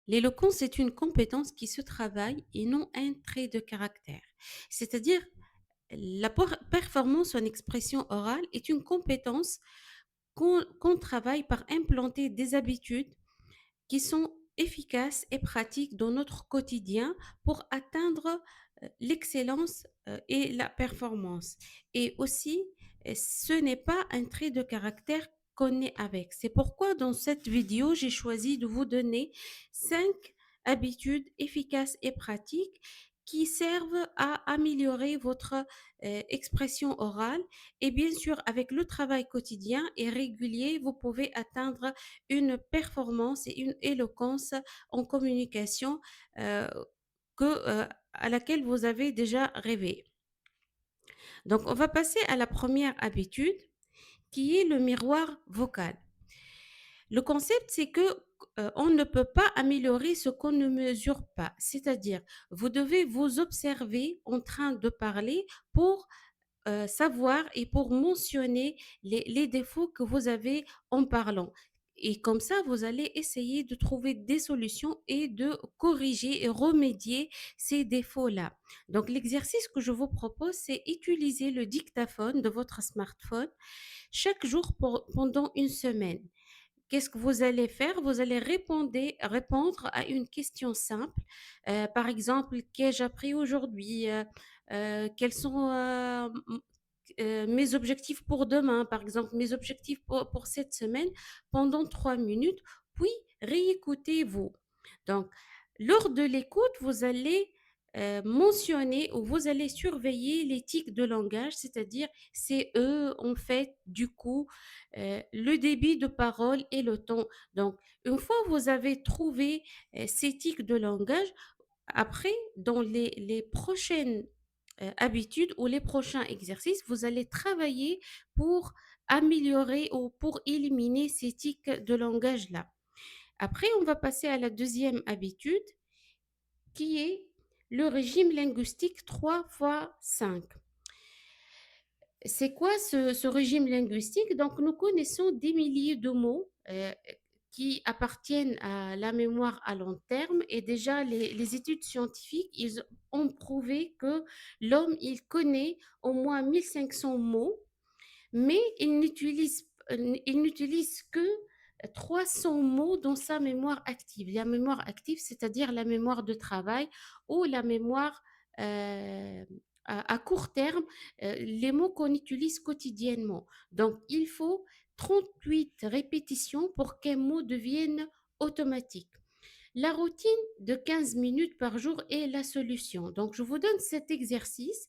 L'éloquence, c'est une compétence qui se travaille et non un trait de caractère. C'est-à-dire, la performance en expression orale est une compétence qu'on travaille par implanter des habitudes qui sont efficaces et pratiques dans notre quotidien pour atteindre l'excellence et la performance. Et aussi, ce n'est pas un trait de caractère qu'on est avec. C'est pourquoi dans cette vidéo, j'ai choisi de vous donner 5 habitudes efficaces et pratiques qui servent à améliorer votre expression orale. Et bien sûr, avec le travail quotidien et régulier, vous pouvez atteindre une performance et une éloquence en communication euh, à laquelle vous avez déjà rêvé. Donc, on va passer à la première habitude qui est le miroir vocal. Le concept, c'est que on ne peut pas améliorer ce qu'on ne mesure pas. C'est-à-dire, vous devez vous observer en train de parler pour savoir et pour mentionner les défauts que vous avez en parlant. Et comme ça, vous allez essayer de trouver des solutions et de corriger et remédier ces défauts-là. Donc, l'exercice que je vous propose, c'est utiliser le dictaphone de votre smartphone chaque jour pendant une semaine. Qu'est-ce que vous allez faire? Vous allez répondre à une question simple. Par exemple, qu'ai-je appris aujourd'hui? Quels sont mes objectifs pour demain? Par exemple, mes objectifs pour cette semaine pendant 3 minutes. Puis, réécoutez-vous. Donc, lors de l'écoute, vous allez mentionner ou vous allez surveiller les tics de langage, c'est-à-dire c'est eux, en fait, du coup, le débit de parole et le ton. Donc, une fois que vous avez trouvé ces tics de langage, après, dans les prochaines habitudes ou les prochains exercices, vous allez travailler pour améliorer ou pour éliminer ces tics de langage-là. Après, on va passer à la deuxième habitude qui est le régime linguistique 3 x 5. C'est quoi ce régime linguistique? Donc, nous connaissons des milliers de mots qui appartiennent à la mémoire à long terme et déjà les études scientifiques, ils ont prouvé que l'homme, il connaît au moins 1500 mots, mais il n'utilise que 300 mots dans sa mémoire active. La mémoire active, c'est-à-dire la mémoire de travail ou la mémoire euh, à court terme, les mots qu'on utilise quotidiennement. Donc, il faut 38 répétitions pour qu'un mot devienne automatique. La routine de 15 minutes par jour est la solution. Donc, je vous donne cet exercice.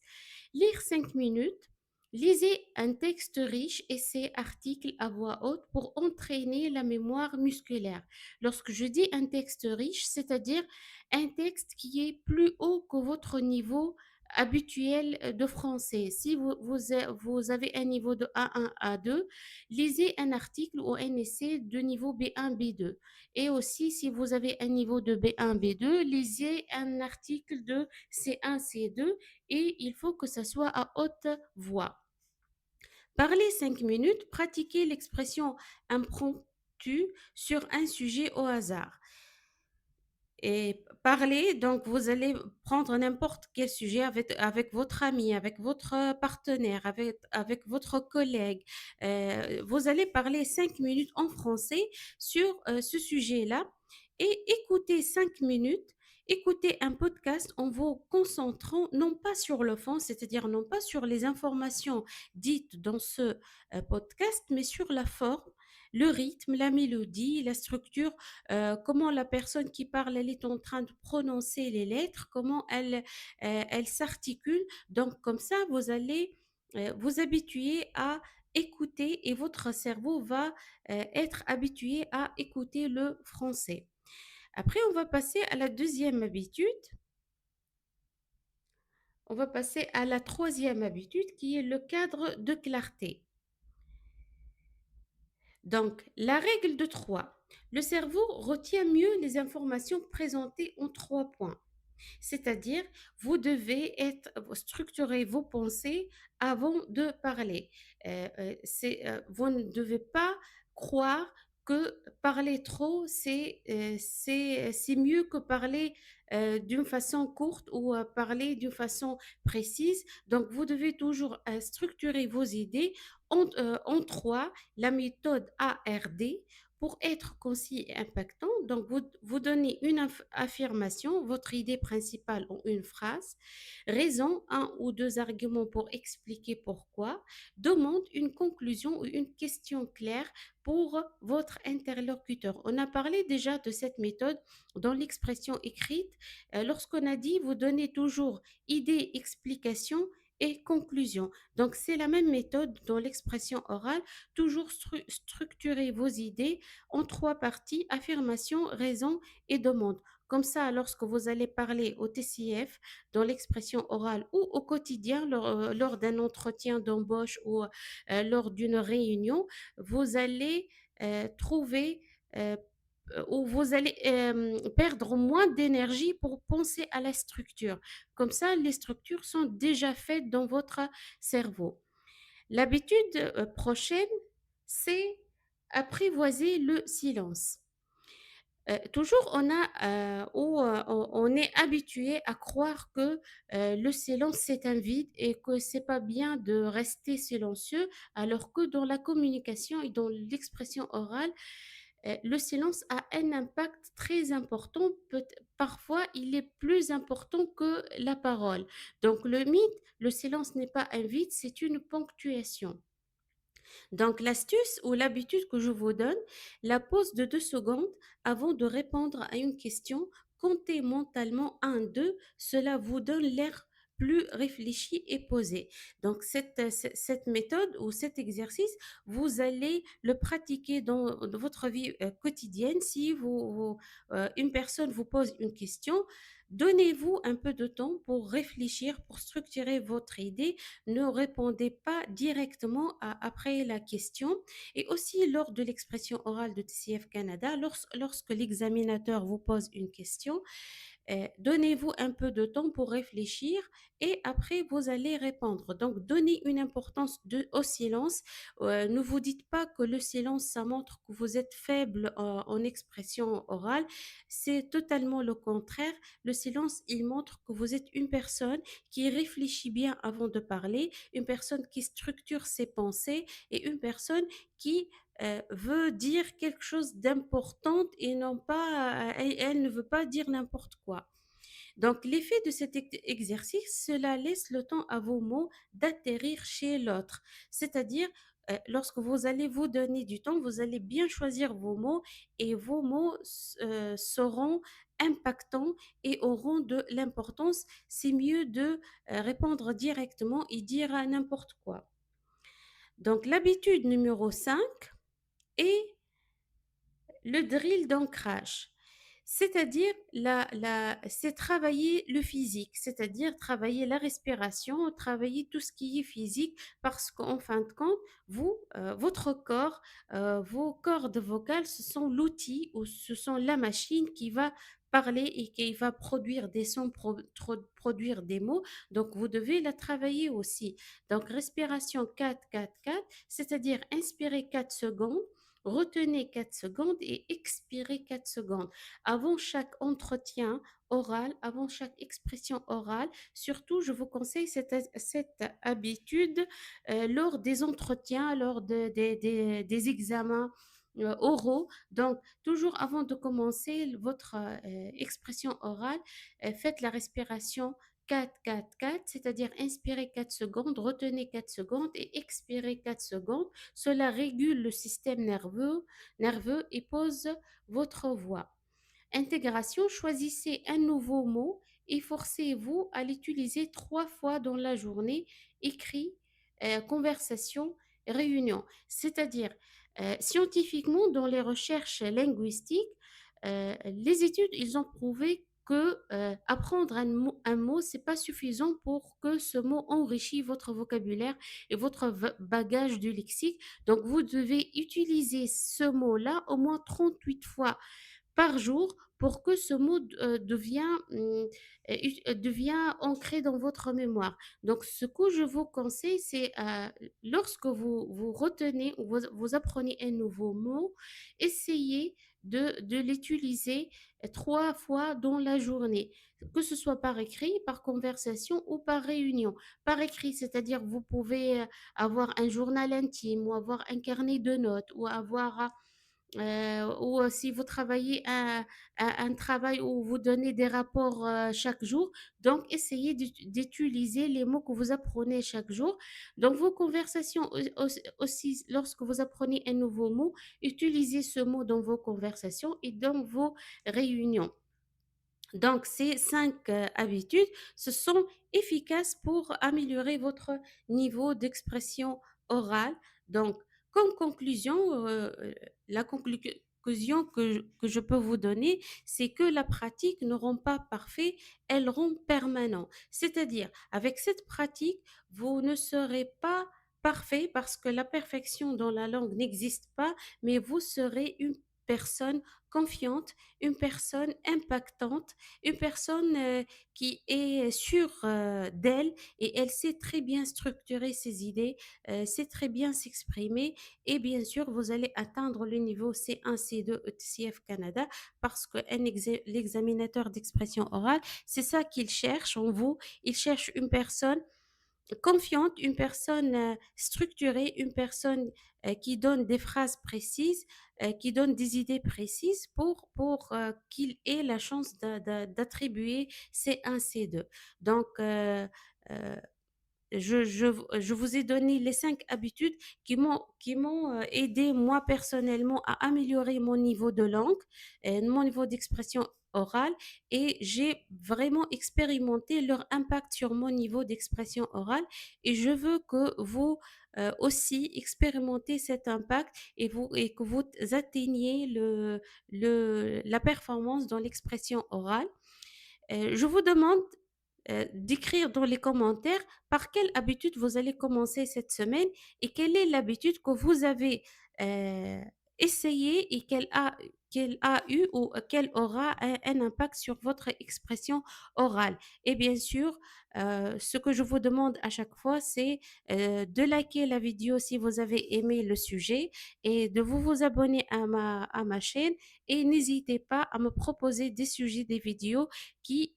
Lire 5 minutes. Lisez un texte riche, essais, articles à voix haute pour entraîner la mémoire musculaire. Lorsque je dis un texte riche, c'est-à-dire un texte qui est plus haut que votre niveau habituel de français. Si vous avez un niveau de A1, A2, lisez un article ou un essai de niveau B1, B2. Et aussi, si vous avez un niveau de B1, B2, lisez un article de C1, C2 et il faut que ça soit à haute voix. Parlez 5 minutes, pratiquez l'expression impromptue sur un sujet au hasard. Et parler, donc vous allez prendre n'importe quel sujet avec votre ami, avec votre partenaire, avec votre collègue. Vous allez parler 5 minutes en français sur ce sujet-là et écoutez 5 minutes. Écoutez un podcast en vous concentrant non pas sur le fond, c'est-à-dire non pas sur les informations dites dans ce podcast, mais sur la forme, le rythme, la mélodie, la structure, comment la personne qui parle, elle est en train de prononcer les lettres, comment elle s'articule. Donc, comme ça, vous allez vous habituer à écouter et votre cerveau va être habitué à écouter le français. Après, on va passer à la deuxième habitude. On va passer à la troisième habitude qui est le cadre de clarté. Donc, la règle de 3. Le cerveau retient mieux les informations présentées en 3 points. C'est-à-dire, vous devez structurer vos pensées avant de parler. Vous ne devez pas croire que parler trop, c'est mieux que parler d'une façon courte ou parler d'une façon précise. Donc, vous devez toujours structurer vos idées en trois, la méthode ARD. Pour être concis et impactant, donc vous donnez une affirmation, votre idée principale en une phrase, raison, un ou deux arguments pour expliquer pourquoi, demande une conclusion ou une question claire pour votre interlocuteur. On a parlé déjà de cette méthode dans l'expression écrite. Lorsqu'on a dit, vous donnez toujours idée, explication et conclusion. Donc, c'est la même méthode dans l'expression orale. Toujours structurer vos idées en trois parties, affirmation, raison et demande. Comme ça, lorsque vous allez parler au TCF, dans l'expression orale ou au quotidien, lors d'un entretien d'embauche ou lors d'une réunion, vous allez trouver ou vous allez perdre moins d'énergie pour penser à la structure. Comme ça, les structures sont déjà faites dans votre cerveau. L'habitude prochaine, c'est apprivoiser le silence. Toujours, on est habitué à croire que le silence, c'est un vide et que c'est pas bien de rester silencieux, alors que dans la communication et dans l'expression orale, le silence a un impact très important. Parfois, il est plus important que la parole. Donc, le mythe, le silence n'est pas un vide, c'est une ponctuation. Donc, l'astuce ou l'habitude que je vous donne, la pause de 2 secondes avant de répondre à une question, comptez mentalement un, deux, cela vous donne l'air plus réfléchi et posé. Donc, cette méthode ou cet exercice, vous allez le pratiquer dans votre vie quotidienne. Si une personne vous pose une question, donnez-vous un peu de temps pour réfléchir, pour structurer votre idée. Ne répondez pas directement après la question. Et aussi, lors de l'expression orale de TCF Canada, lorsque l'examinateur vous pose une question, donnez-vous un peu de temps pour réfléchir et après vous allez répondre. Donc, donnez une importance au silence. Ne vous dites pas que le silence, ça montre que vous êtes faible en expression orale. C'est totalement le contraire. Le silence, il montre que vous êtes une personne qui réfléchit bien avant de parler, une personne qui structure ses pensées et une personne qui veut dire quelque chose d'important et non pas, elle ne veut pas dire n'importe quoi. Donc, l'effet de cet exercice, cela laisse le temps à vos mots d'atterrir chez l'autre. C'est-à-dire, lorsque vous allez vous donner du temps, vous allez bien choisir vos mots et vos mots seront impactants et auront de l'importance. C'est mieux de répondre directement et dire à n'importe quoi. Donc, l'habitude numéro 5 est le drill d'ancrage. C'est-à-dire, c'est travailler le physique, c'est-à-dire travailler la respiration, travailler tout ce qui est physique, parce qu'en fin de compte, votre corps, vos cordes vocales, ce sont l'outil ou ce sont la machine qui va parler et qui va produire des sons, produire des mots. Donc, vous devez la travailler aussi. Donc, respiration 4-4-4, c'est-à-dire inspirer 4 secondes, retenez 4 secondes et expirez 4 secondes. Avant chaque entretien oral, avant chaque expression orale, surtout, je vous conseille cette habitude lors des entretiens, lors des examens oraux. Donc, toujours avant de commencer votre expression orale, faites la respiration 4-4-4, c'est-à-dire inspirez 4 secondes, retenez 4 secondes et expirez 4 secondes. Cela régule le système nerveux et pose votre voix. Intégration, choisissez un nouveau mot et forcez-vous à l'utiliser 3 fois dans la journée, écrit, conversation, réunion. C'est-à-dire, scientifiquement, dans les recherches linguistiques, les études, ils ont prouvé que apprendre un mot, c'est pas suffisant pour que ce mot enrichisse votre vocabulaire et votre bagage du lexique. Donc, vous devez utiliser ce mot-là au moins 38 fois par jour pour que ce mot devient ancré dans votre mémoire. Donc, ce que je vous conseille, c'est lorsque vous retenez ou vous apprenez un nouveau mot, essayez de l'utiliser 3 fois dans la journée, que ce soit par écrit, par conversation ou par réunion. Par écrit, c'est-à-dire vous pouvez avoir un journal intime ou avoir un carnet de notes ou avoir si vous travaillez un travail où vous donnez des rapports chaque jour, donc essayez d'utiliser les mots que vous apprenez chaque jour. Dans vos conversations aussi, lorsque vous apprenez un nouveau mot, utilisez ce mot dans vos conversations et dans vos réunions. Donc, ces 5 habitudes, ce sont efficaces pour améliorer votre niveau d'expression orale. Donc, comme conclusion, la conclusion que je peux vous donner, c'est que la pratique ne rend pas parfait, elle rend permanent. C'est-à-dire, avec cette pratique, vous ne serez pas parfait parce que la perfection dans la langue n'existe pas, mais vous serez une personne confiante, une personne impactante, une personne qui est sûre d'elle et elle sait très bien structurer ses idées, sait très bien s'exprimer et bien sûr, vous allez atteindre le niveau C1, C2 ETCF Canada parce que l'examinateur d'expression orale, c'est ça qu'il cherche en vous. Il cherche une personne confiante, une personne structurée, une personne qui donne des phrases précises, qui donne des idées précises pour qu'il ait la chance d'attribuer C1, C2. Donc, euh, je vous ai donné les 5 habitudes qui m'ont aidé moi personnellement à améliorer mon niveau de langue, mon niveau d'expression orale et j'ai vraiment expérimenté leur impact sur mon niveau d'expression orale et je veux que vous aussi expérimentez cet impact et que vous atteigniez la performance dans l'expression orale. Je vous demande d'écrire dans les commentaires par quelle habitude vous allez commencer cette semaine et quelle est l'habitude que vous avez euh, essayée et qu'elle a eu ou qu'elle aura un impact sur votre expression orale. Et bien sûr, ce que je vous demande à chaque fois, c'est de liker la vidéo si vous avez aimé le sujet et de vous abonner à ma chaîne et n'hésitez pas à me proposer des sujets, des vidéos qui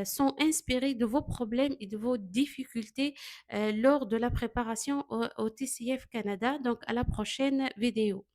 sont inspirés de vos problèmes et de vos difficultés lors de la préparation au TCF Canada. Donc, à la prochaine vidéo.